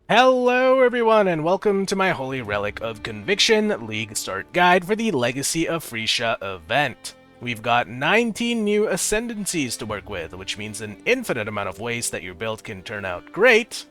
Hello everyone and welcome to my Holy Relic of Conviction League Start Guide for the Legacy of Phrecia event. We've got 19 new ascendancies to work with, which means an infinite amount of ways that your build can turn out great,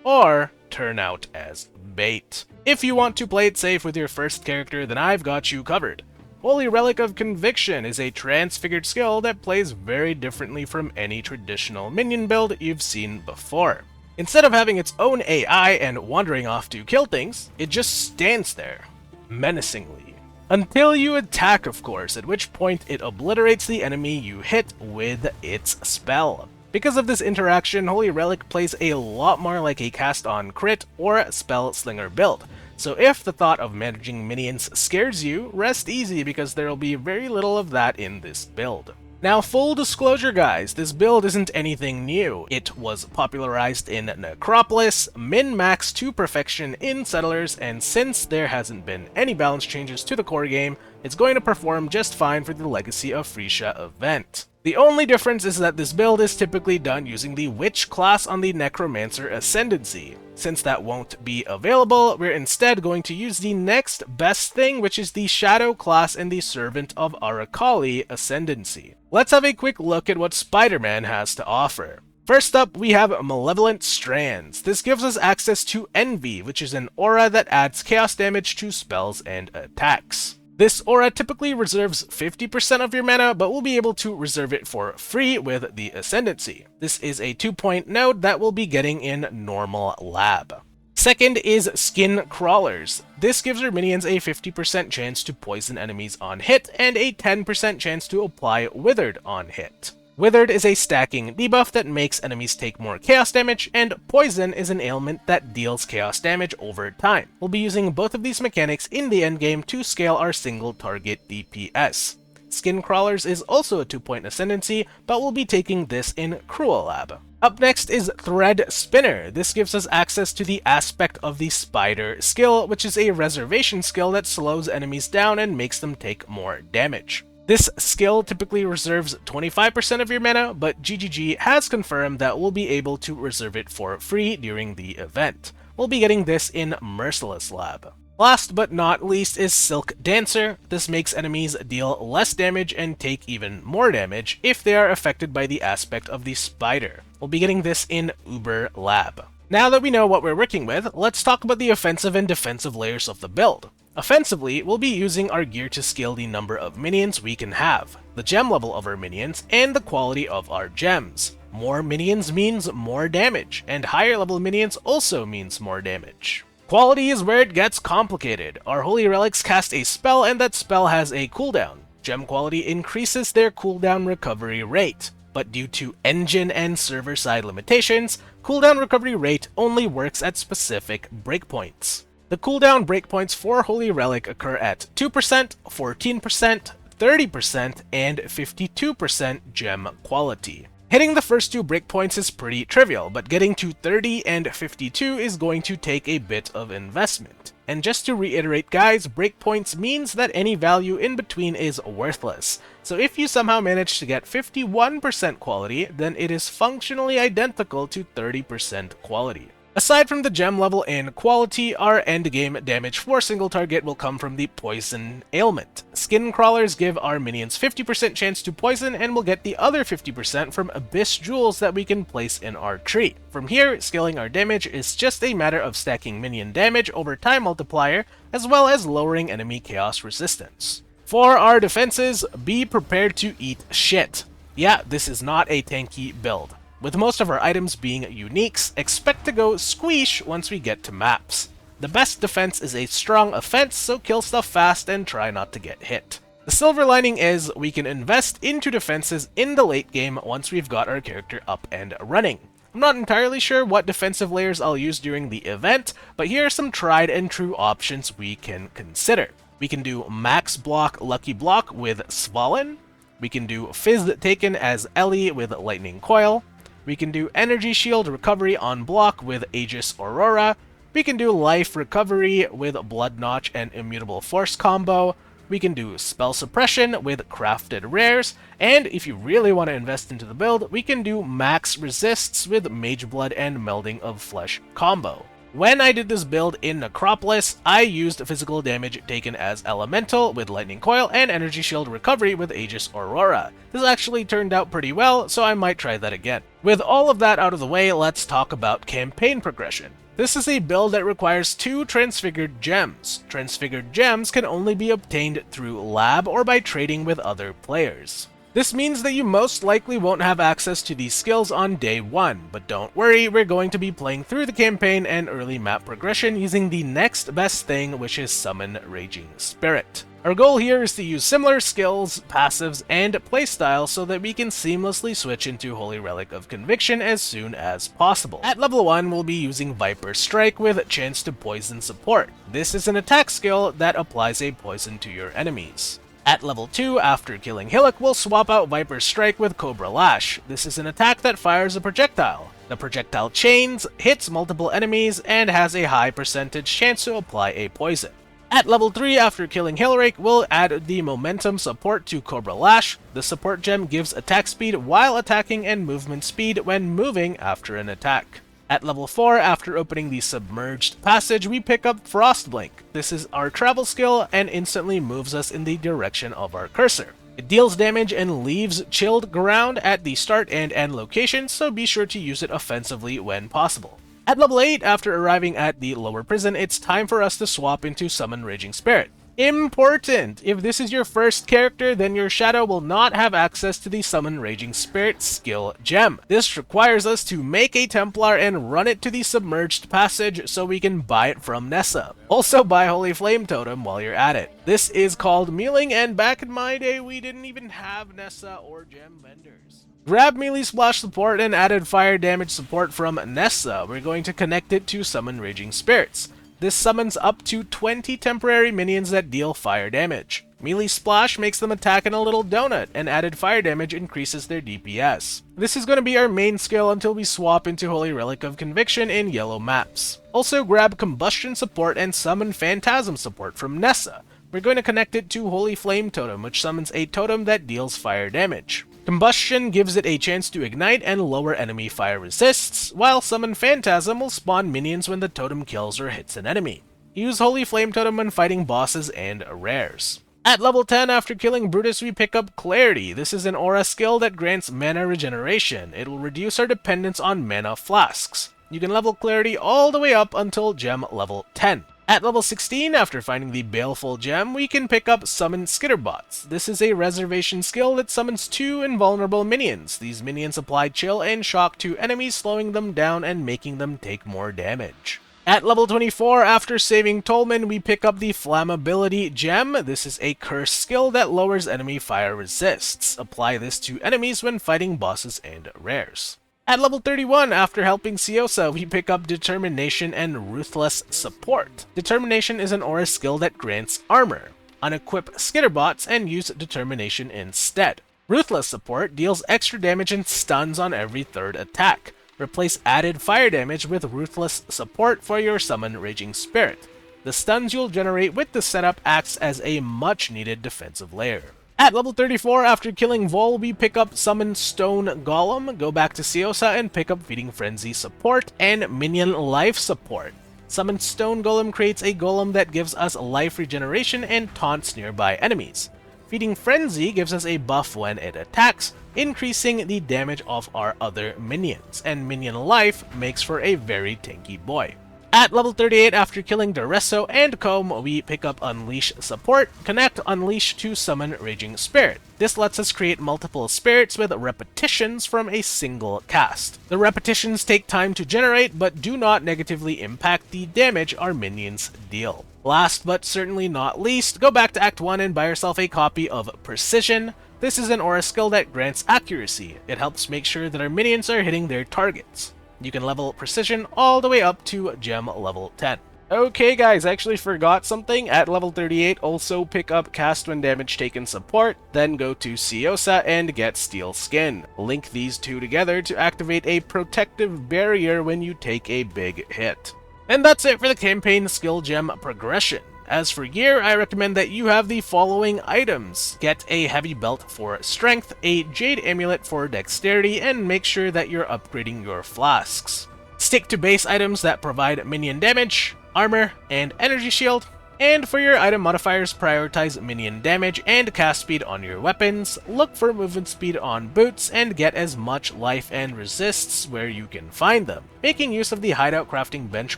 or turn out as bait. If you want to play it safe with your first character, then I've got you covered. Holy Relic of Conviction is a transfigured skill that plays very differently from any traditional minion build you've seen before. Instead of having its own AI and wandering off to kill things, it just stands there, menacingly. Until you attack, of course, at which point it obliterates the enemy you hit with its spell. Because of this interaction, Holy Relic plays a lot more like a cast-on crit or spell slinger build. So if the thought of managing minions scares you, rest easy because there will be very little of that in this build. Now, full disclosure guys, this build isn't anything new. It was popularized in Necropolis, min-maxed to perfection in Settlers, and since there hasn't been any balance changes to the core game, it's going to perform just fine for the Legacy of Phrecia event. The only difference is that this build is typically done using the Witch class on the Necromancer Ascendancy. Since that won't be available, we're instead going to use the next best thing, which is the Shadow class and the Servant of Arakali Ascendancy. Let's have a quick look at what Spider-Man has to offer. First up, we have Malevolent Strands. This gives us access to Envy, which is an aura that adds chaos damage to spells and attacks. This aura typically reserves 50% of your mana, but we'll be able to reserve it for free with the Ascendancy. This is a 2-point node that we'll be getting in Normal Lab. Second is Skin Crawlers. This gives our minions a 50% chance to poison enemies on hit, and a 10% chance to apply Withered on hit. Withered is a stacking debuff that makes enemies take more chaos damage, and Poison is an ailment that deals chaos damage over time. We'll be using both of these mechanics in the endgame to scale our single target DPS. Skin Crawlers is also a 2-point ascendancy, but we'll be taking this in Cruel Lab. Up next is Thread Spinner. This gives us access to the Aspect of the Spider skill, which is a reservation skill that slows enemies down and makes them take more damage. This skill typically reserves 25% of your mana, but GGG has confirmed that we'll be able to reserve it for free during the event. We'll be getting this in Merciless Lab. Last but not least is Silk Dancer. This makes enemies deal less damage and take even more damage if they are affected by the aspect of the spider. We'll be getting this in Uber Lab. Now that we know what we're working with, let's talk about the offensive and defensive layers of the build. Offensively, we'll be using our gear to scale the number of minions we can have, the gem level of our minions, and the quality of our gems. More minions means more damage, and higher level minions also means more damage. Quality is where it gets complicated. Our Holy Relics cast a spell, and that spell has a cooldown. Gem quality increases their cooldown recovery rate, but due to engine and server-side limitations, cooldown recovery rate only works at specific breakpoints. The cooldown breakpoints for Holy Relic occur at 2%, 14%, 30%, and 52% gem quality. Hitting the first two breakpoints is pretty trivial, but getting to 30 and 52 is going to take a bit of investment. And just to reiterate guys, breakpoints means that any value in between is worthless. So if you somehow manage to get 51% quality, then it is functionally identical to 30% quality. Aside from the gem level and quality, our endgame damage for single target will come from the poison ailment. Skin Crawlers give our minions 50% chance to poison, and we'll get the other 50% from Abyss Jewels that we can place in our tree. From here, scaling our damage is just a matter of stacking minion damage over time multiplier, as well as lowering enemy chaos resistance. For our defenses, be prepared to eat shit. Yeah, this is not a tanky build. With most of our items being uniques, expect to go squeesh once we get to maps. The best defense is a strong offense, so kill stuff fast and try not to get hit. The silver lining is we can invest into defenses in the late game once we've got our character up and running. I'm not entirely sure what defensive layers I'll use during the event, but here are some tried and true options we can consider. We can do Max Block Lucky Block with Svalin. We can do Fizz Taken as Ellie with Lightning Coil. We can do Energy Shield Recovery on block with Aegis Aurora. We can do Life Recovery with Blood Notch and Immutable Force combo. We can do Spell Suppression with Crafted Rares. And if you really want to invest into the build, we can do Max Resists with Mage Blood and Melding of Flesh combo. When I did this build in Necropolis, I used physical damage taken as Elemental with Lightning Coil and Energy Shield Recovery with Aegis Aurora. This actually turned out pretty well, so I might try that again. With all of that out of the way, let's talk about campaign progression. This is a build that requires 2 Transfigured Gems. Transfigured Gems can only be obtained through lab or by trading with other players. This means that you most likely won't have access to these skills on day 1, but don't worry, we're going to be playing through the campaign and early map progression using the next best thing, which is Summon Raging Spirit. Our goal here is to use similar skills, passives, and playstyle so that we can seamlessly switch into Holy Relic of Conviction as soon as possible. At level 1, we'll be using Viper Strike with Chance to Poison support. This is an attack skill that applies a poison to your enemies. At level 2, after killing Hillock, we'll swap out Viper Strike with Cobra Lash. This is an attack that fires a projectile. The projectile chains, hits multiple enemies, and has a high percentage chance to apply a poison. At level 3, after killing Hilrake, we'll add the Momentum support to Cobra Lash. The support gem gives attack speed while attacking and movement speed when moving after an attack. At level 4, after opening the Submerged Passage, we pick up Frostblink. This is our travel skill and instantly moves us in the direction of our cursor. It deals damage and leaves chilled ground at the start and end locations, so be sure to use it offensively when possible. At level 8, after arriving at the lower prison, it's time for us to swap into Summon Raging Spirit. Important! If this is your first character, then your shadow will not have access to the Summon Raging Spirit skill gem. This requires us to make a Templar and run it to the Submerged Passage so we can buy it from Nessa. Also buy Holy Flame Totem while you're at it. This is called mealing, and back in my day we didn't even have Nessa or gem vendors. Grab melee splash support and added fire damage support from Nessa. We're going to connect it to Summon Raging Spirits. This summons up to 20 temporary minions that deal fire damage. Melee Splash makes them attack in a little donut, and added fire damage increases their DPS. This is going to be our main skill until we swap into Holy Relic of Conviction in yellow maps. Also grab Combustion support and summon Phantasm support from Nessa. We're going to connect it to Holy Flame Totem, which summons a totem that deals fire damage. Combustion gives it a chance to ignite and lower enemy fire resists, while Summon Phantasm will spawn minions when the totem kills or hits an enemy. Use Holy Flame Totem when fighting bosses and rares. At level 10, after killing Brutus, we pick up Clarity. This is an aura skill that grants mana regeneration. It will reduce our dependence on mana flasks. You can level Clarity all the way up until gem level 10. At level 16, after finding the Baleful Gem, we can pick up Summon Skitterbots. This is a reservation skill that summons 2 invulnerable minions. These minions apply chill and shock to enemies, slowing them down and making them take more damage. At level 24, after saving Tolman, we pick up the Flammability Gem. This is a curse skill that lowers enemy fire resists. Apply this to enemies when fighting bosses and rares. At level 31, after helping Siosa, we pick up Determination and Ruthless Support. Determination is an aura skill that grants armor. Unequip Skitterbots and use Determination instead. Ruthless Support deals extra damage and stuns on every 3rd attack. Replace added fire damage with Ruthless Support for your Summon Raging Spirit. The stuns you'll generate with the setup acts as a much-needed defensive layer. At level 34, after killing Vol, we pick up Summon Stone Golem, go back to Siosa and pick up Feeding Frenzy support and Minion Life support. Summon Stone Golem creates a golem that gives us life regeneration and taunts nearby enemies. Feeding Frenzy gives us a buff when it attacks, increasing the damage of our other minions, and Minion Life makes for a very tanky boy. At level 38, after killing Duresso and Comb, we pick up Unleash support, connect Unleash to Summon Raging Spirit. This lets us create multiple spirits with repetitions from a single cast. The repetitions take time to generate, but do not negatively impact the damage our minions deal. Last but certainly not least, go back to Act 1 and buy yourself a copy of Precision. This is an aura skill that grants accuracy. It helps make sure that our minions are hitting their targets. You can level Precision all the way up to gem level 10. Okay guys, I actually forgot something. At level 38, also pick up Cast When Damage Taken support, then go to Siosa and get Steel Skin. Link these two together to activate a protective barrier when you take a big hit. And that's it for the campaign skill gem progression. As for gear, I recommend that you have the following items. Get a heavy belt for strength, a jade amulet for dexterity, and make sure that you're upgrading your flasks. Stick to base items that provide minion damage, armor, and energy shield. And for your item modifiers, prioritize minion damage and cast speed on your weapons, look for movement speed on boots, and get as much life and resists where you can find them, making use of the hideout crafting bench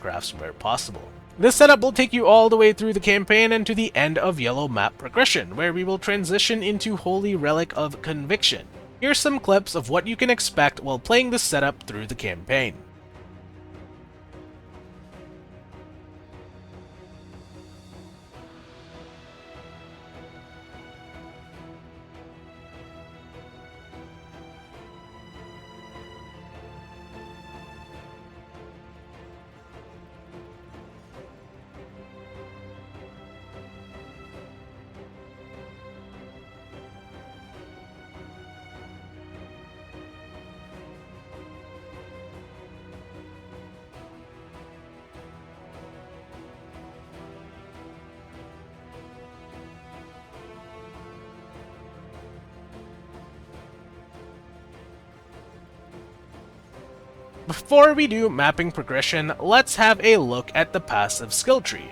crafts where possible. This setup will take you all the way through the campaign and to the end of Yellow Map Progression, where we will transition into Holy Relic of Conviction. Here's some clips of what you can expect while playing this setup through the campaign. Before we do mapping progression, let's have a look at the passive skill tree.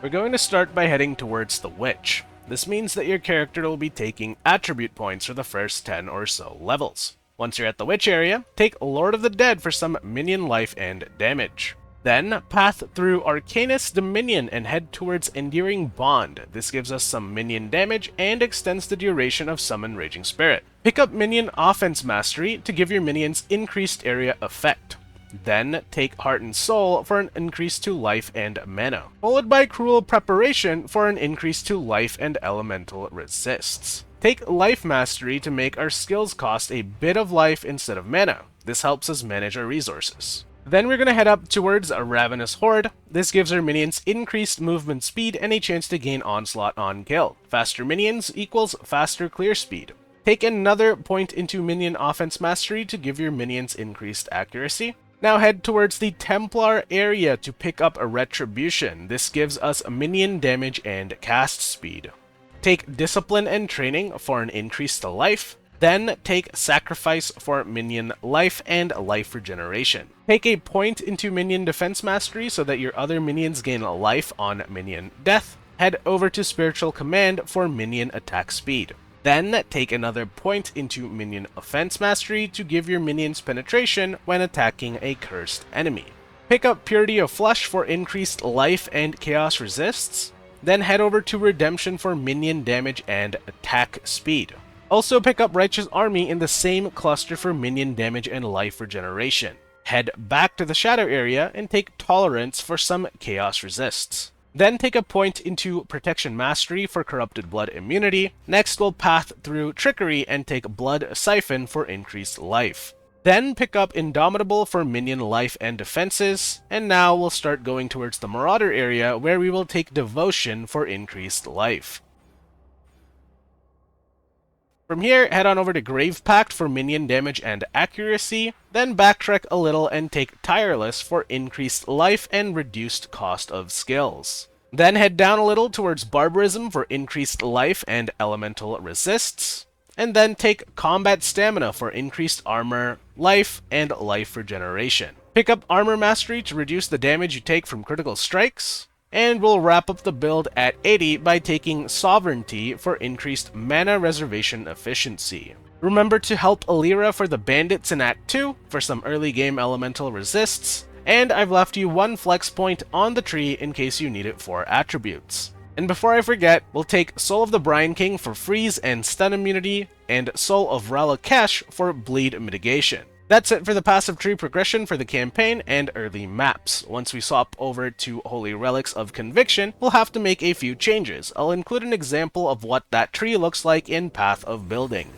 We're going to start by heading towards the Witch. This means that your character will be taking attribute points for the first 10 or so levels. Once you're at the Witch area, take Lord of the Dead for some minion life and damage. Then, path through Arcanus Dominion and head towards Endearing Bond. This gives us some minion damage and extends the duration of Summon Raging Spirit. Pick up Minion Offense Mastery to give your minions increased area effect. Then, take Heart and Soul for an increase to life and mana, followed by Cruel Preparation for an increase to life and elemental resists. Take Life Mastery to make our skills cost a bit of life instead of mana. This helps us manage our resources. Then we're going to head up towards a Ravenous Horde. This gives our minions increased movement speed and a chance to gain Onslaught on kill. Faster minions equals faster clear speed. Take another point into Minion Offense Mastery to give your minions increased accuracy. Now head towards the Templar area to pick up a Retribution. This gives us minion damage and cast speed. Take Discipline and Training for an increase to life. Then take Sacrifice for minion life and life regeneration. Take a point into Minion Defense Mastery so that your other minions gain life on minion death. Head over to Spiritual Command for minion attack speed. Then take another point into Minion Offense Mastery to give your minions penetration when attacking a cursed enemy. Pick up Purity of Flesh for increased life and chaos resists. Then head over to Redemption for minion damage and attack speed. Also pick up Righteous Army in the same cluster for minion damage and life regeneration. Head back to the Shadow area and take Tolerance for some chaos resists. Then take a point into Protection Mastery for Corrupted Blood immunity. Next we'll path through Trickery and take Blood Siphon for increased life. Then pick up Indomitable for minion life and defenses. And now we'll start going towards the Marauder area where we will take Devotion for increased life. From here, head on over to Grave Pact for minion damage and accuracy, then backtrack a little and take Tireless for increased life and reduced cost of skills. Then head down a little towards Barbarism for increased life and elemental resists, and then take Combat Stamina for increased armor, life, and life regeneration. Pick up Armor Mastery to reduce the damage you take from critical strikes, and we'll wrap up the build at 80 by taking Sovereignty for increased mana reservation efficiency. Remember to help Alira for the bandits in Act 2 for some early game elemental resists, and I've left you one flex point on the tree in case you need it for attributes. And before I forget, we'll take Soul of the Brine King for freeze and stun immunity, and Soul of Ralakesh for bleed mitigation. That's it for the passive tree progression for the campaign and early maps. Once we swap over to Holy Relics of Conviction, we'll have to make a few changes. I'll include an example of what that tree looks like in Path of Building.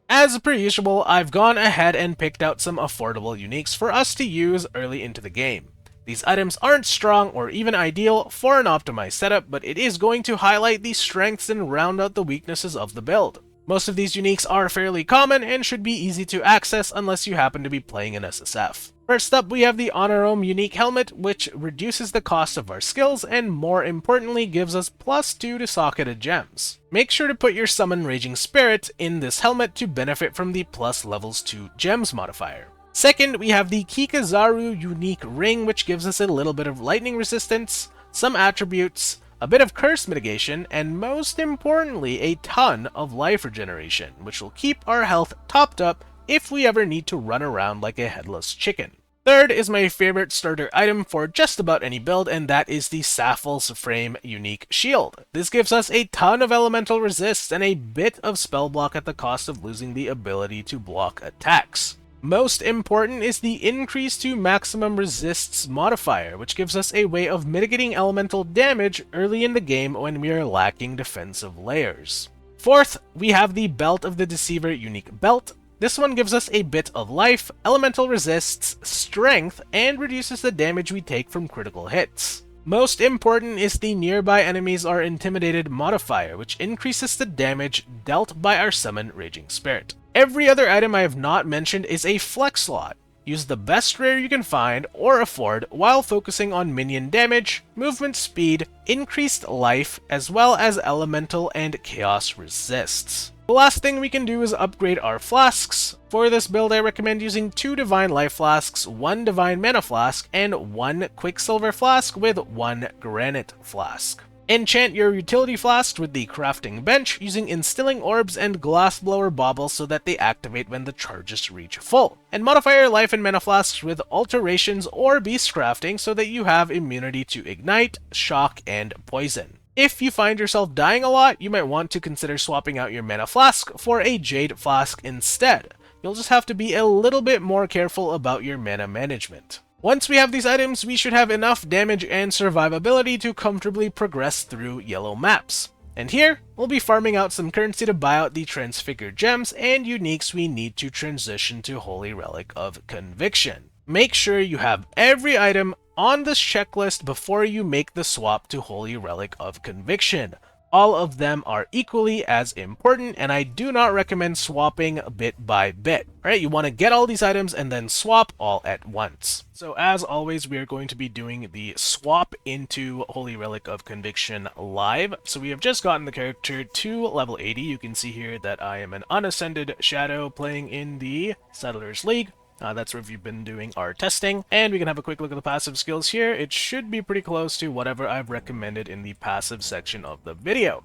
As per usual, I've gone ahead and picked out some affordable uniques for us to use early into the game. These items aren't strong or even ideal for an optimized setup, but it is going to highlight the strengths and round out the weaknesses of the build. Most of these uniques are fairly common and should be easy to access unless you happen to be playing an SSF. First up, we have the Honorome Unique Helmet, which reduces the cost of our skills and more importantly gives us +2 to socketed gems. Make sure to put your Summon Raging Spirit in this helmet to benefit from the +2 gems modifier. Second, we have the Kikazaru unique ring, which gives us a little bit of lightning resistance, some attributes, a bit of curse mitigation, and most importantly, a ton of life regeneration, which will keep our health topped up if we ever need to run around like a headless chicken. Third is my favorite starter item for just about any build, and that is the Sapphal's Frame unique shield. This gives us a ton of elemental resists and a bit of spell block at the cost of losing the ability to block attacks. Most important is the increase to maximum resists modifier, which gives us a way of mitigating elemental damage early in the game when we are lacking defensive layers. Fourth, we have the Belt of the Deceiver unique belt. This one gives us a bit of life, elemental resists, strength, and reduces the damage we take from critical hits. Most important is the nearby enemies are intimidated modifier, which increases the damage dealt by our summon Raging Spirit. Every other item I have not mentioned is a flex slot. Use the best rare you can find or afford while focusing on minion damage, movement speed, increased life, as well as elemental and chaos resists. The last thing we can do is upgrade our flasks. For this build, I recommend using 2 Divine Life Flasks, 1 Divine Mana Flask, and 1 Quicksilver Flask with 1 Granite Flask. Enchant your utility flasks with the crafting bench using instilling orbs and glassblower baubles so that they activate when the charges reach full. And modify your life and mana flasks with alterations or beast crafting so that you have immunity to ignite, shock, and poison. If you find yourself dying a lot, you might want to consider swapping out your mana flask for a jade flask instead. You'll just have to be a little bit more careful about your mana management. Once we have these items, we should have enough damage and survivability to comfortably progress through yellow maps. And here, we'll be farming out some currency to buy out the transfigured gems and uniques we need to transition to Holy Relic of Conviction. Make sure you have every item on this checklist before you make the swap to Holy Relic of Conviction. All of them are equally as important, and I do not recommend swapping bit by bit. Alright, you want to get all these items and then swap all at once. So as always, we are going to be doing the swap into Holy Relic of Conviction live. So we have just gotten the character to level 80. You can see here that I am an unascended shadow playing in the Settlers League. That's where we've been doing our testing, and we can have a quick look at the passive skills here. It should be pretty close to whatever I've recommended in the passive section of the video.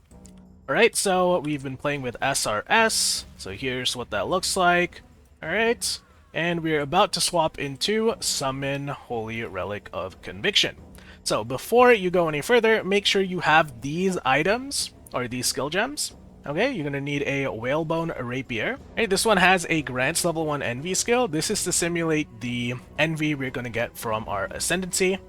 Alright, so we've been playing with SRS, so here's what that looks like. Alright, and we're about to swap into Summon Holy Relic of Conviction. So before you go any further, make sure you have these items, or these skill gems. Okay, you're going to need a Whalebone Rapier. Okay, this one has a Grant's level 1 Envy skill. This is to simulate the Envy we're going to get from our Ascendancy.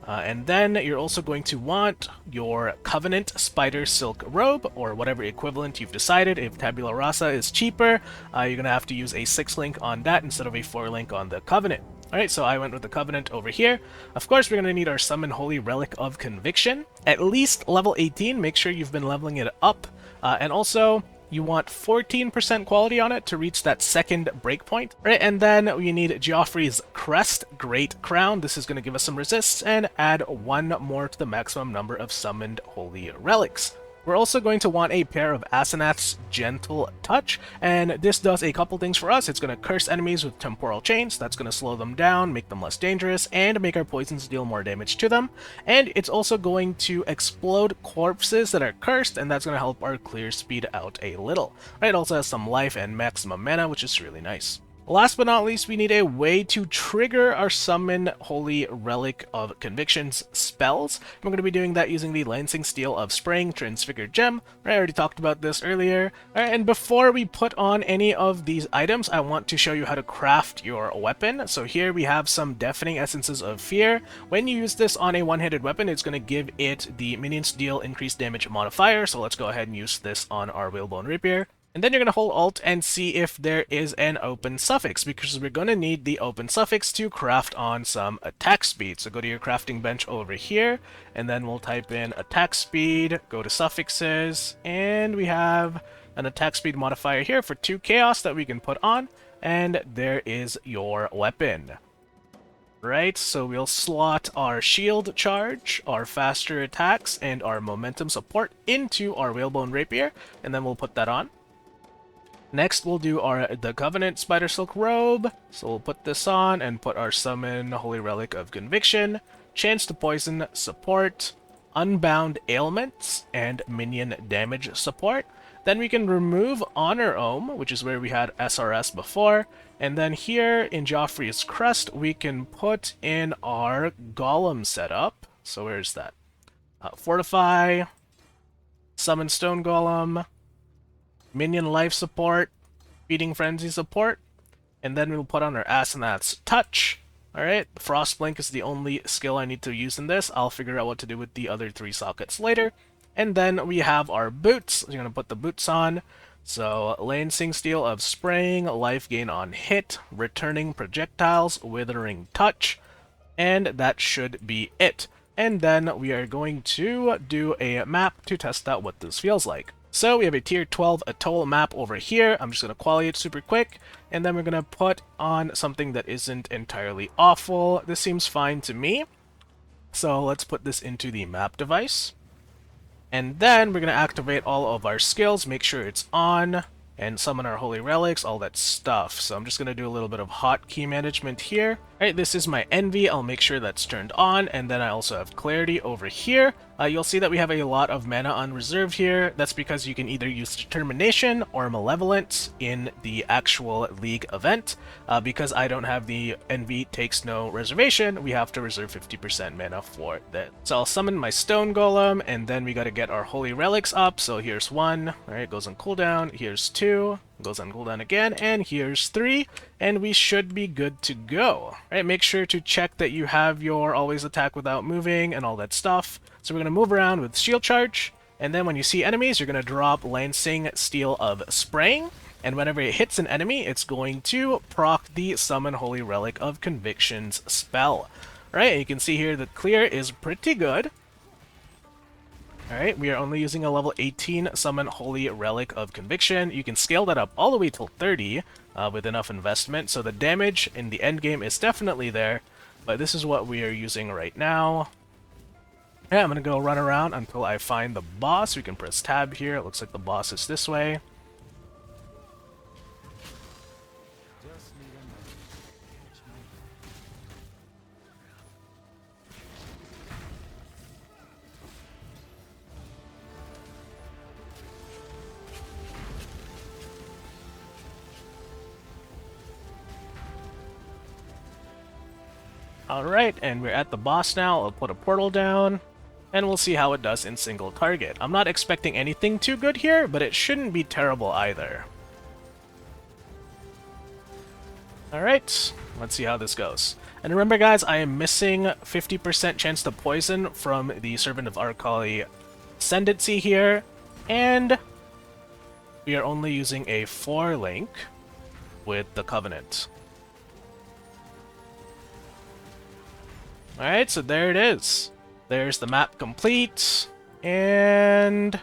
And then you're also going to want your Covenant Spider Silk Robe, or whatever equivalent you've decided. If Tabula Rasa is cheaper, you're going to have to use a 6-link on that instead of a 4-link on the Covenant. Alright, so I went with the Covenant over here. Of course, we're going to need our Summon Holy Relic of Conviction. At least level 18, make sure you've been leveling it up. And also, you want 14% quality on it to reach that second breakpoint. Right, and then we need Geoffrey's Crest Great Crown. This is going to give us some resists and add 1 more to the maximum number of summoned holy relics. We're also going to want a pair of Asenath's Gentle Touch, and this does a couple things for us. It's going to curse enemies with temporal chains. That's going to slow them down, make them less dangerous, and make our poisons deal more damage to them. And it's also going to explode corpses that are cursed, and that's going to help our clear speed out a little. Right, it also has some life and maximum mana, which is really nice. Last but not least, we need a way to trigger our Summon Holy Relic of Conviction's spells. We're going to be doing that using the Lancing Steel of Spring Transfigured Gem. I already talked about this earlier. And before we put on any of these items, I want to show you how to craft your weapon. So here we have some Deafening Essences of Fear. When you use this on a one-handed weapon, it's going to give it the Minions Deal Increased Damage modifier. So let's go ahead and use this on our Whalebone Rapier. And then you're going to hold Alt and see if there is an open suffix, because we're going to need the open suffix to craft on some attack speed. So go to your crafting bench over here, and then we'll type in attack speed, go to suffixes, and we have an attack speed modifier here for 2 chaos that we can put on, and there is your weapon. Right, so we'll slot our shield charge, our faster attacks, and our momentum support into our Whalebone Rapier, and then we'll put that on. Next, we'll do the Covenant Spider Silk Robe. So we'll put this on and put our Summon Holy Relic of Conviction, Chance to Poison Support, Unbound Ailments, and Minion Damage Support. Then we can remove Honor Ohm, which is where we had SRS before. And then here in Joffrey's Crest, we can put in our Golem setup. So where's that? Fortify, Summon Stone Golem, Minion Life Support, Feeding Frenzy Support, and then we'll put on our Asenath's Touch. Alright, Frostblink is the only skill I need to use in this. I'll figure out what to do with the other 3 sockets later. And then we have our boots. We're going to put the boots on. So, Lancing Steel of Spraying, Life Gain on Hit, Returning Projectiles, Withering Touch, and that should be it. And then we are going to do a map to test out what this feels like. So we have a tier 12 Atoll map over here. I'm just going to quality it super quick, and then we're going to put on something that isn't entirely awful. This seems fine to me. So let's put this into the map device. And then we're going to activate all of our skills, make sure it's on, and summon our holy relics, all that stuff. So I'm just going to do a little bit of hotkey management here. Alright, this is my envy. I'll make sure that's turned on, and then I also have clarity over here. You'll see that we have a lot of mana on reserve here. That's because you can either use Determination or Malevolence in the actual League event. Because I don't have the Envy Takes No Reservation, we have to reserve 50% mana for that. So I'll summon my Stone Golem, and then we gotta get our Holy Relics up. So here's 1, alright, goes on cooldown. Here's 2, goes on cooldown again, and here's 3, and we should be good to go. Alright, make sure to check that you have your Always Attack Without Moving and all that stuff. So we're going to move around with Shield Charge, and then when you see enemies, you're going to drop Lancing Steel of Spraying, and whenever it hits an enemy, it's going to proc the Summon Holy Relic of Conviction's spell. Alright, and you can see here that clear is pretty good. Alright, we are only using a level 18 Summon Holy Relic of Conviction. You can scale that up all the way till 30 with enough investment, so the damage in the endgame is definitely there, but this is what we are using right now. Yeah, I'm going to go run around until I find the boss. We can press tab here. It looks like the boss is this way. Alright, and we're at the boss now. I'll put a portal down, and we'll see how it does in single target. I'm not expecting anything too good here, but it shouldn't be terrible either. Alright, let's see how this goes. And remember guys, I am missing 50% chance to poison from the Servant of Arkali Ascendancy here, and we are only using a 4-link with the Covenant. Alright, so there it is. There's the map complete, and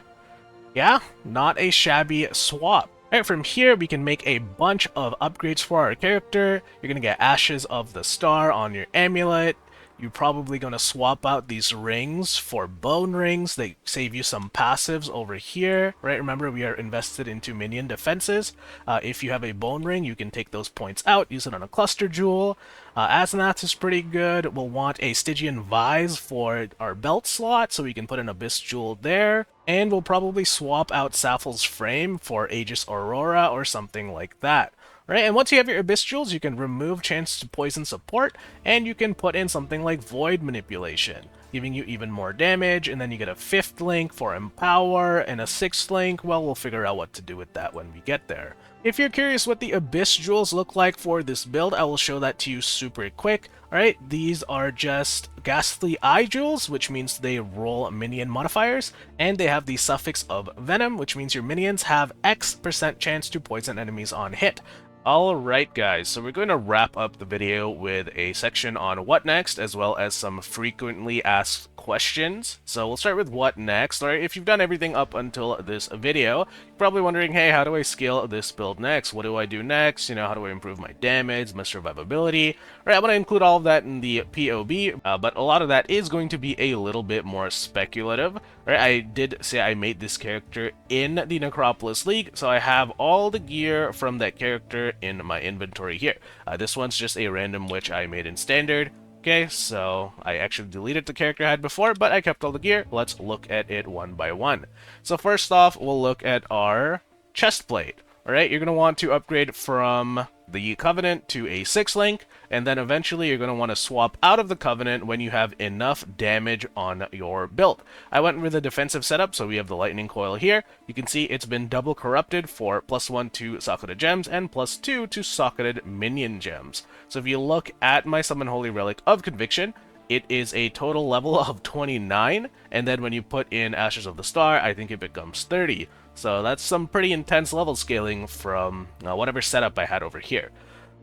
yeah, not a shabby swap. Alright, from here we can make a bunch of upgrades for our character. You're gonna get Ashes of the Star on your amulet. You're probably gonna swap out these rings for bone rings. They save you some passives over here, right? Remember, we are invested into minion defenses. If you have a bone ring, you can take those points out, use it on a cluster jewel. Asenath is pretty good. We'll want a Stygian Vise for our belt slot, so we can put an Abyss Jewel there. And we'll probably swap out Sapphal's Frame for Aegis Aurora or something like that. Right, and once you have your Abyss Jewels, you can remove Chance to Poison support, and you can put in something like Void Manipulation, giving you even more damage, and then you get a 5th link for Empower, and a 6th link. Well, we'll figure out what to do with that when we get there. If you're curious what the Abyss Jewels look like for this build, I will show that to you super quick. Alright, these are just Ghastly Eye Jewels, which means they roll minion modifiers, and they have the suffix of Venom, which means your minions have X% chance to poison enemies on hit. Alright guys, so we're going to wrap up the video with a section on what next, as well as some frequently asked asked questions. So we'll start with what next. Alright, if you've done everything up until this video, you're probably wondering, hey, how do I scale this build next? What do I do next? You know, how do I improve my damage, my survivability? Right, I'm going to include all of that in the POB, but a lot of that is going to be a little bit more speculative. Right, I did say I made this character in the Necropolis League, so I have all the gear from that character in my inventory here. This one's just a random witch I made in Standard. Okay, so I actually deleted the character I had before, but I kept all the gear. Let's look at it one by one. So first off, we'll look at our chest plate. Alright, you're going to want to upgrade from the Covenant to a 6-link, and then eventually you're going to want to swap out of the Covenant when you have enough damage on your build. I went with a defensive setup, so we have the Lightning Coil here. You can see it's been double corrupted for +1 to socketed gems and +2 to socketed minion gems. So if you look at my Summon Holy Relic of Conviction, it is a total level of 29, and then when you put in Ashes of the Star, I think it becomes 30. So that's some pretty intense level scaling from whatever setup I had over here.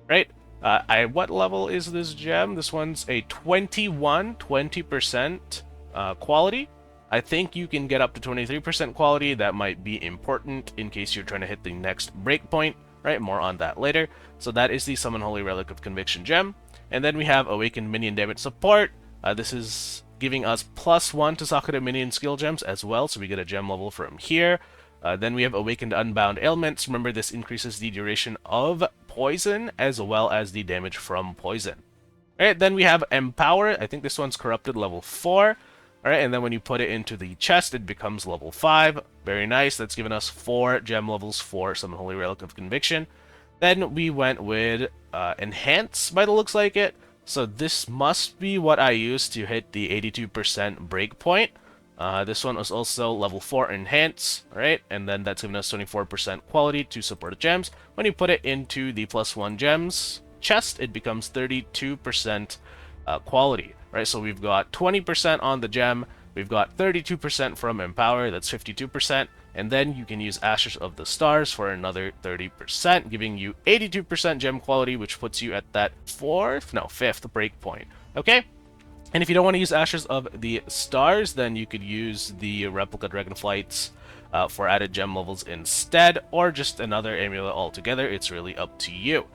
Right? What level is this gem? This one's a 21, 20% quality. I think you can get up to 23% quality. That might be important in case you're trying to hit the next breakpoint. Right? More on that later. So that is the Summon Holy Relic of Conviction gem. And then we have Awakened Minion Damage Support. This is giving us +1 to socketed minion skill gems as well, so we get a gem level from here. Then we have Awakened Unbound Ailments. Remember, this increases the duration of poison as well as the damage from poison. Alright, then we have Empower. I think this one's corrupted level 4. Alright, and then when you put it into the chest, it becomes level 5. Very nice. That's given us 4 gem levels for Summon Holy Relic of Conviction. Then we went with Enhance, by the looks like it. So this must be what I used to hit the 82% breakpoint. This one was also level 4 Enhance, right? And then that's giving us 24% quality to support gems. When you put it into the +1 gems chest, it becomes 32% quality, right? So we've got 20% on the gem, we've got 32% from Empower, that's 52%, and then you can use Ashes of the Stars for another 30%, giving you 82% gem quality, which puts you at that fifth breakpoint, okay? And if you don't want to use Ashes of the Stars, then you could use the Replica Dragonflights for added gem levels instead, or just another amulet altogether. It's really up to you.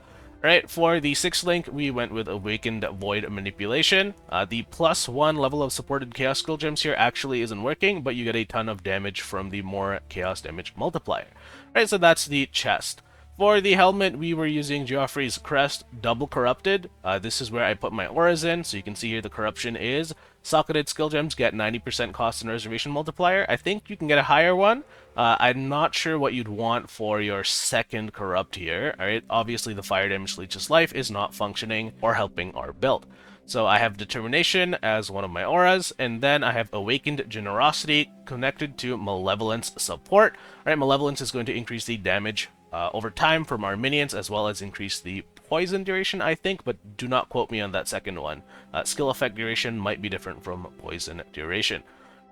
Alright, for the 6-link, we went with Awakened Void Manipulation. The +1 level of supported Chaos Skill Gems here actually isn't working, but you get a ton of damage from the more Chaos Damage Multiplier. Alright, so that's the chest. For the helmet, we were using Joffrey's Crest Double Corrupted. This is where I put my auras in, so you can see here the corruption is socketed skill gems get 90% cost and reservation multiplier. I think you can get a higher one. I'm not sure what you'd want for your second corrupt here. Alright, obviously the fire damage leeches life is not functioning or helping our build. So I have Determination as one of my auras, and then I have Awakened Generosity connected to Malevolence Support. Alright, Malevolence is going to increase the damage over time from our minions, as well as increase the poison duration, I think, but do not quote me on that second one. Skill effect duration might be different from poison duration.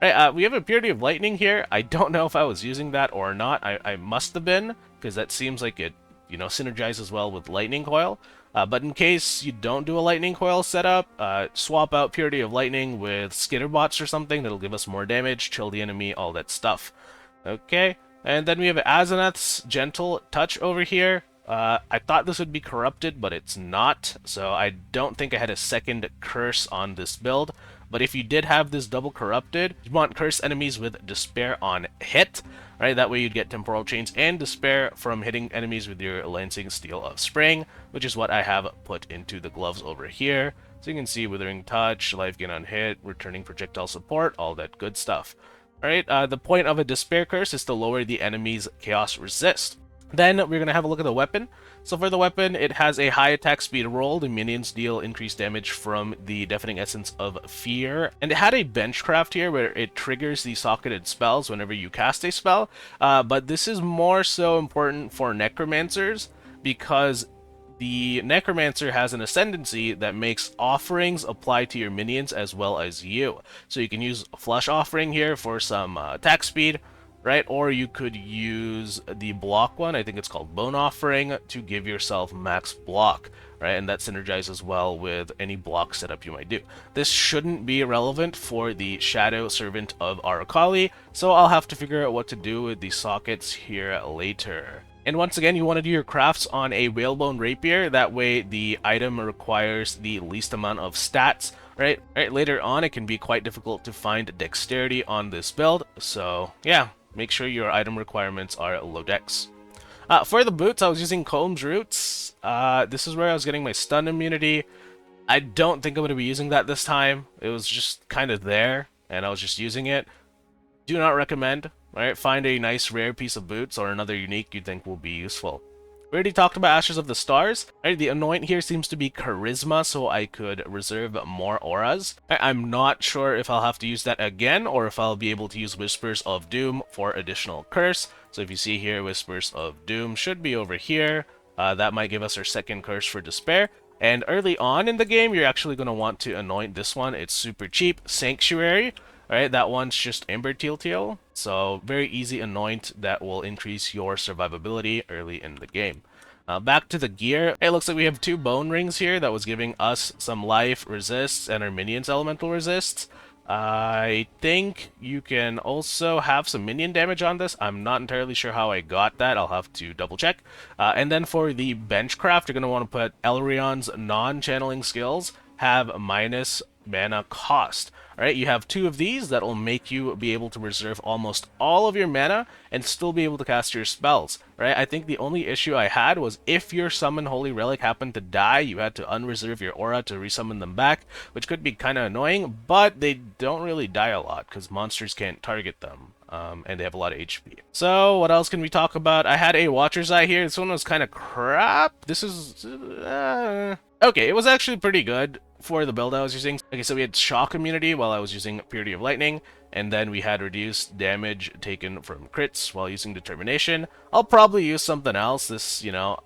Right, we have a Purity of Lightning here. I don't know if I was using that or not. I must have been, because that seems like it, you know, synergizes well with Lightning Coil. But in case you don't do a Lightning Coil setup, swap out Purity of Lightning with Skitterbots or something. That'll give us more damage, chill the enemy, all that stuff. Okay. And then we have Asenath's Gentle Touch over here. I thought this would be corrupted, but it's not. So I don't think I had a second curse on this build. But if you did have this double corrupted, you want curse enemies with Despair on hit. Right? That way you'd get Temporal Chains and Despair from hitting enemies with your Lancing Steel of Spring, which is what I have put into the gloves over here. So you can see Withering Touch, Life Gain on hit, Returning Projectile Support, all that good stuff. Alright, the point of a Despair Curse is to lower the enemy's Chaos Resist. Then we're going to have a look at the weapon. So for the weapon, it has a high attack speed roll. The minions deal increased damage from the Deafening Essence of Fear. And it had a benchcraft here where it triggers the socketed spells whenever you cast a spell. But this is more so important for Necromancers, because the Necromancer has an ascendancy that makes offerings apply to your minions as well as you. So you can use Flush Offering here for some attack speed. right? Or you could use the block one, I think it's called Bone Offering, to give yourself max block, right? And that synergizes well with any block setup you might do. This shouldn't be relevant for the Shadow Servant of Arakaali, so I'll have to figure out what to do with the sockets here later. And once again, you want to do your crafts on a whalebone rapier. That way, the item requires the least amount of stats, right? Later on, it can be quite difficult to find dexterity on this build. So yeah, make sure your item requirements are low dex. For the boots, I was using Combs Roots. This is where I was getting my stun immunity. I don't think I'm going to be using that this time. It was just kind of there, and I was just using it. Do not recommend. Right, find a nice rare piece of boots or another unique you think will be useful. We already talked about Ashes of the Stars. Right, the anoint here seems to be charisma, so I could reserve more auras. I'm not sure if I'll have to use that again or if I'll be able to use Whispers of Doom for additional curse. So if you see here, Whispers of Doom should be over here. That might give us our second curse for Despair. And early on in the game, you're actually going to want to anoint this one. It's super cheap. Sanctuary. Alright, that one's just Ember Teal, so very easy anoint that will increase your survivability early in the game. Back to the gear, it looks like we have 2 bone rings here that was giving us some life resists and our minions elemental resists. I think you can also have some minion damage on this. I'm not entirely sure how I got that. I'll have to double check. And then for the benchcraft, you're going to want to put Elrion's non-channeling skills have minus mana cost. Alright, you have 2 of these that will make you be able to reserve almost all of your mana and still be able to cast your spells. Right? I think the only issue I had was if your summon Holy Relic happened to die, you had to unreserve your aura to resummon them back, which could be kind of annoying, but they don't really die a lot because monsters can't target them. And they have a lot of HP. So, what else can we talk about? I had a Watcher's Eye here. This one was kind of crap. This is... okay, it was actually pretty good for the build I was using. Okay, so we had shock immunity while I was using Purity of Lightning, and then we had reduced damage taken from crits while using Determination. I'll probably use something else. This, you know,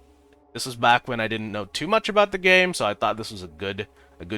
this was back when I didn't know too much about the game, so I thought this was a good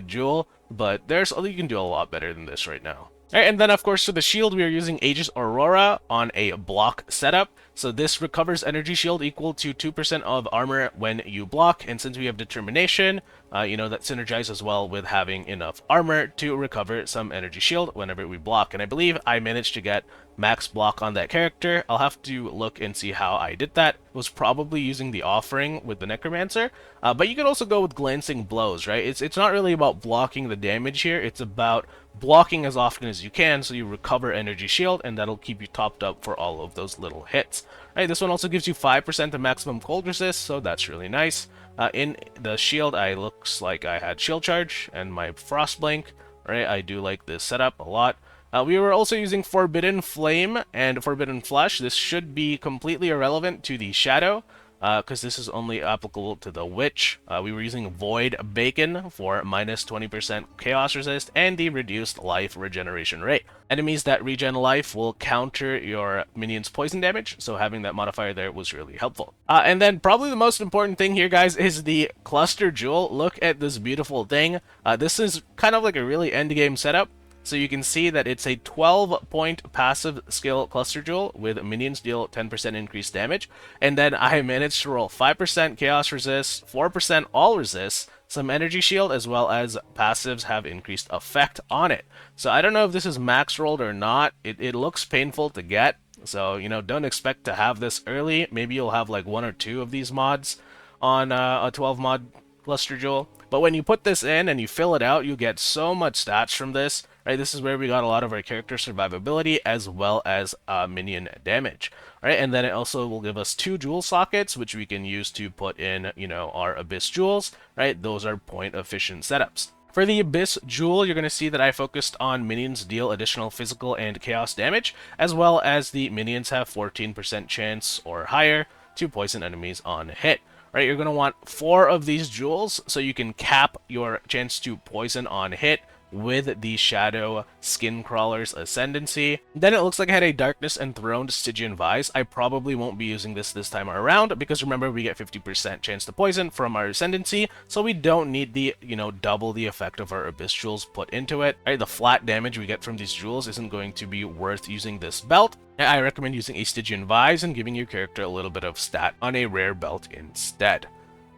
jewel, but you can do a lot better than this right now. Alright, and then of course for the shield we are using Aegis Aurora on a block setup. So this recovers energy shield equal to 2% of armor when you block, and since we have Determination, you know, that synergizes well with having enough armor to recover some energy shield whenever we block. And I believe I managed to get max block on that character. I'll have to look and see how I did that. It was probably using the offering with the Necromancer, but you could also go with Glancing Blows, right? It's not really about blocking the damage here, it's about blocking as often as you can so you recover energy shield, and that'll keep you topped up for all of those little hits. Right, this one also gives you 5% of maximum cold resist, so that's really nice. In the shield, looks like I had shield charge and my frost blink. Right, I do like this setup a lot. We were also using Forbidden Flame and Forbidden Flesh. This should be completely irrelevant to the Shadow, because this is only applicable to the Witch. We were using Void Bacon for minus 20% Chaos Resist and the reduced life regeneration rate. Enemies that regen life will counter your minions' poison damage, so having that modifier there was really helpful. And then probably the most important thing here, guys, is the Cluster Jewel. Look at this beautiful thing. This is kind of like a really endgame setup. So you can see that it's a 12-point passive skill cluster jewel with minions deal 10% increased damage. And then I managed to roll 5% chaos resist, 4% all resists, some energy shield, as well as passives have increased effect on it. So I don't know if this is max rolled or not. It looks painful to get. So, you know, don't expect to have this early. Maybe you'll have like 1 or 2 of these mods on a 12-mod cluster jewel. But when you put this in and you fill it out, you get so much stats from this. Right, this is where we got a lot of our character survivability as well as minion damage. Right, and then it also will give us 2 jewel sockets, which we can use to put in, you know, our Abyss jewels. Right, those are point efficient setups. For the Abyss Jewel, you're going to see that I focused on minions deal additional physical and chaos damage, as well as the minions have 14% chance or higher to poison enemies on hit. Right, you're going to want 4 of these jewels so you can cap your chance to poison on hit with the Shadow Skin-Crawler's Ascendancy. Then it looks like I had a Darkness Enthroned Stygian Vise. I probably won't be using this time around, because remember, we get 50% chance to poison from our Ascendancy, so we don't need the, double the effect of our Abyss Jewels put into it. Right, the flat damage we get from these jewels isn't going to be worth using this belt. I recommend using a Stygian Vise and giving your character a little bit of stat on a rare belt instead.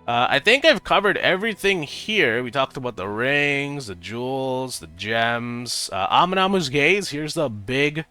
I think I've covered everything here. We talked about the rings, the jewels, the gems. Aminamu's Gaze, here's the big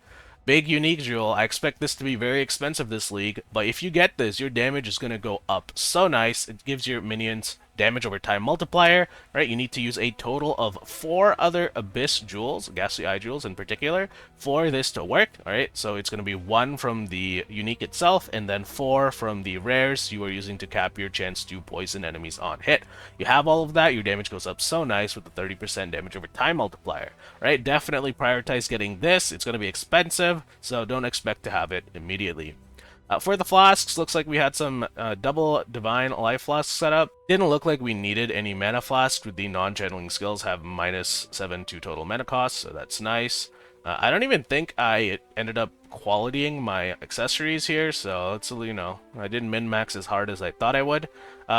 unique jewel. I expect this to be very expensive this league, but if you get this, your damage is going to go up so nice. It gives your minions damage over time multiplier, right? You need to use a total of 4 other Abyss Jewels, Ghastly Eye Jewels in particular, for this to work, alright? So it's going to be 1 from the unique itself, and then 4 from the rares you are using to cap your chance to poison enemies on hit. You have all of that, your damage goes up so nice with the 30% damage over time multiplier, right? Definitely prioritize getting this. It's going to be expensive, so don't expect to have it immediately. For the flasks, looks like we had some double Divine Life Flasks set up. Didn't look like we needed any mana flasks, with the non-channeling skills have -7 to total mana cost, so that's nice. I don't even think I ended up qualitying my accessories here, so it's, I didn't min-max as hard as I thought I would.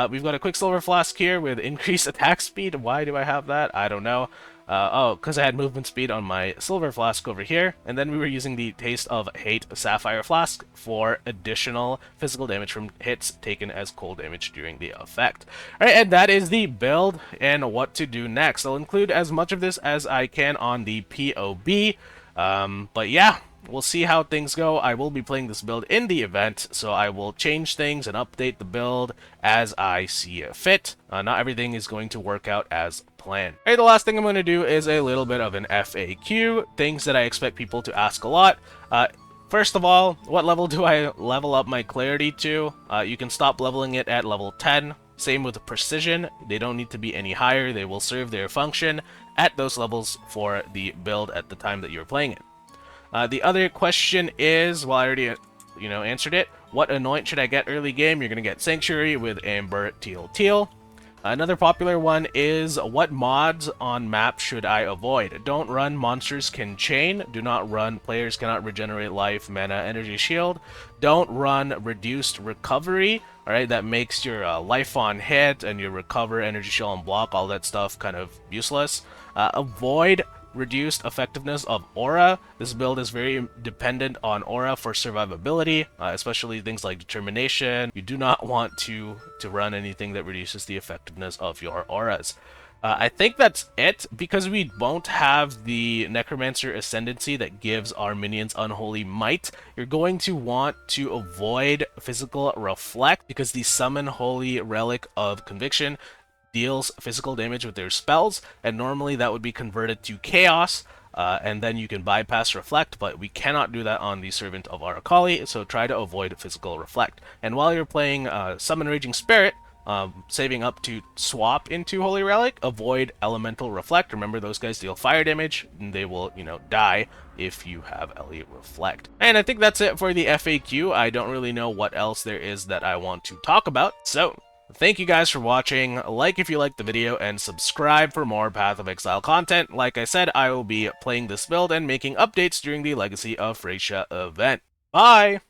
We've got a Quicksilver Flask here with increased attack speed. Why do I have that? I don't know. Because I had movement speed on my Silver Flask over here, and then we were using the Taste of Hate Sapphire Flask for additional physical damage from hits taken as cold damage during the effect. Alright, and that is the build and what to do next. I'll include as much of this as I can on the POB, but yeah, we'll see how things go. I will be playing this build in the event, so I will change things and update the build as I see fit. Not everything is going to work out as planned. Alright, the last thing I'm going to do is a little bit of an FAQ, things that I expect people to ask a lot. First of all, what level do I level up my Clarity to? You can stop leveling it at level 10. Same with Precision. They don't need to be any higher. They will serve their function at those levels for the build at the time that you're playing it. The other question is, well, I already, answered it. What anoint should I get early game? You're going to get Sanctuary with Amber Teal. Another popular one is, what mods on map should I avoid? Don't run Monsters Can Chain. Do not run Players Cannot Regenerate Life, Mana, Energy Shield. Don't run Reduced Recovery. Alright, that makes your life on hit and your recover, energy shield, and block, all that stuff kind of useless. Avoid Reduced Effectiveness of Aura. This build is very dependent on Aura for survivability, especially things like Determination. You do not want to run anything that reduces the effectiveness of your auras. I think that's it, because we won't have the Necromancer Ascendancy that gives our minions Unholy Might. You're going to want to avoid Physical Reflect, because the Summon Holy Relic of Conviction deals physical damage with their spells, and normally that would be converted to Chaos, and then you can bypass Reflect, but we cannot do that on the Servant of Arakali, so try to avoid Physical Reflect. And while you're playing Summon Raging Spirit, saving up to swap into Holy Relic, avoid Elemental Reflect. Remember, those guys deal fire damage, and they will, die if you have Elliot Reflect. And I think that's it for the FAQ. I don't really know what else there is that I want to talk about, so thank you guys for watching. Like if you liked the video, and subscribe for more Path of Exile content. Like I said, I will be playing this build and making updates during the Legacy of Phrecia event. Bye!